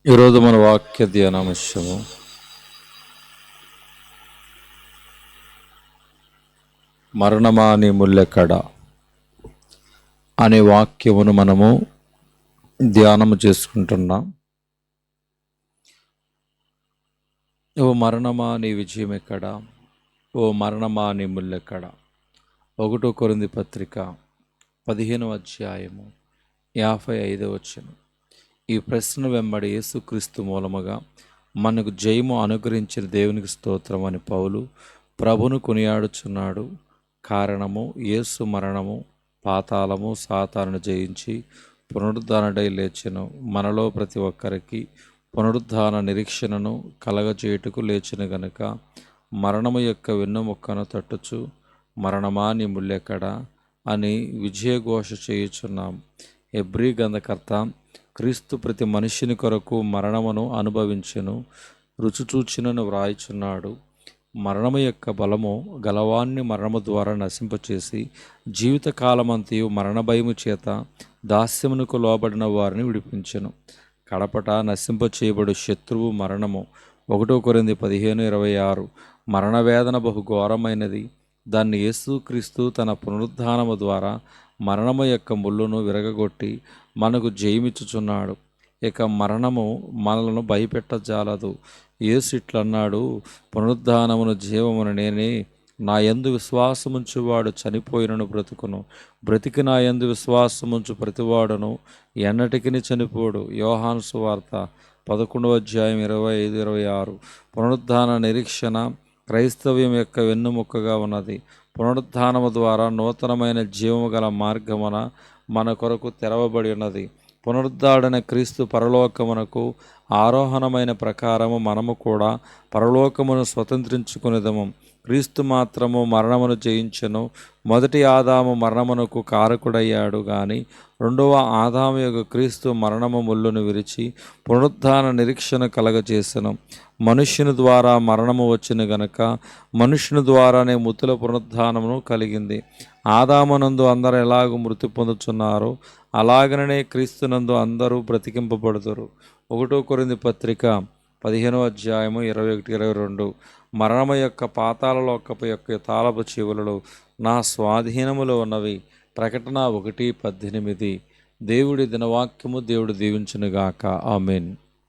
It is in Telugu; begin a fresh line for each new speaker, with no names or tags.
ఈరోజు మన వాక్య ధ్యానాంశము మరణమా నీ ముల్లెక్కడ అనే వాక్యమును మనము ధ్యానము చేసుకుంటున్నాం. ఓ మరణమా నీ విజయం ఎక్కడ, ఓ మరణమా నీ ముల్లెక్కడ. 1 కొరింథీ పత్రిక 15వ అధ్యాయము 55వ వచనం. ఈ ప్రశ్న వెంబడి యేసుక్రీస్తు మూలముగా మనకు జయము అనుగ్రహించిన దేవునికి స్తోత్రం అని పౌలు ప్రభును కొనియాడుచున్నాడు. కారణము యేసు మరణము, పాతాళము, సాతానును జయించి పునరుద్ధానుడై లేచెను. మనలో ప్రతి ఒక్కరికి పునరుద్ధాన నిరీక్షణను కలగజేయుటకు లేచిన గనుక మరణము యొక్క వెన్నుముక్కను తట్టుచు మరణమా నీ ముల్లెక్కడ అని విజయఘోష చేయుచున్నాం. హెబ్రీ గ్రంథకర్త క్రీస్తు ప్రతి మనిషిని కొరకు మరణమును అనుభవించెను, రుచిచూచినను వ్రాయిచున్నాడు. మరణము యొక్క బలము గలవాన్ని మరణము ద్వారా నశింపచేసి జీవితకాలమంతయు మరణ భయము చేత దాస్యమునకు లోబడిన వారిని విడిపించెను. కడపట నశింపచేయబడు శత్రువు మరణము. 1 కొరింథీ 15:26. మరణవేదన బహు ఘోరమైనది. దాన్ని యేసుక్రీస్తు తన పునరుద్ధానము ద్వారా మరణము యొక్క ముళ్ళును విరగగొట్టి మనకు జయమిచ్చుచున్నాడు. ఇక మరణము మనలను భయపెట్టజాలదు. యేసు ఇట్లన్నాడు, పునరుద్ధానమును జీవమును నేనే. నా యందు విశ్వాసముంచువాడు చనిపోయినను బ్రతుకును, బ్రతికి నా యందు విశ్వాసముంచు ప్రతివాడును ఎన్నటికిని చనిపోడు. యోహాను సువార్త 11వ అధ్యాయం 25-26. పునరుద్ధాన నిరీక్షణ క్రైస్తవ్యం యొక్క వెన్నుముక్కగా ఉన్నది. పునరుద్ధానము ద్వారా నూతనమైన జీవము గల మార్గమున మన కొరకు తెరవబడి ఉన్నది. పునరుద్ధారణ క్రీస్తు పరలోకమునకు ఆరోహణమైన ప్రకారము మనము కూడా పరలోకమును స్వతంత్రించుకునేదము. క్రీస్తు మాత్రము మరణమును జయించెను. మొదటి ఆదాము మరణమునకు కారకుడయ్యాడు గాని రెండవ ఆదాము యొక్క క్రీస్తు మరణము ముళ్ళును విరిచి పునరుద్ధాన నిరీక్షణ కలగజేసెను. మనుష్యుని ద్వారా మరణము వచ్చిన గనక మనుష్యుని ద్వారానే మృతుల పునరుద్ధానమును కలిగింది. ఆదామునందు అందరూ ఎలాగూ మృతి పొందుచున్నారో అలాగనే క్రీస్తునందు అందరూ బ్రతికింపబడుదురు. 1 కొరింథీ పత్రిక 15వ అధ్యాయము 21-22. మరణము యొక్క పాతాళ లోకపు యొక్క తాళపు చెవులలో నా స్వాధీనములో ఉన్నవి. ప్రకటన 1:18. దేవుడి దినవాక్యము దేవుడు దీవించునుగాక. ఆమేన్.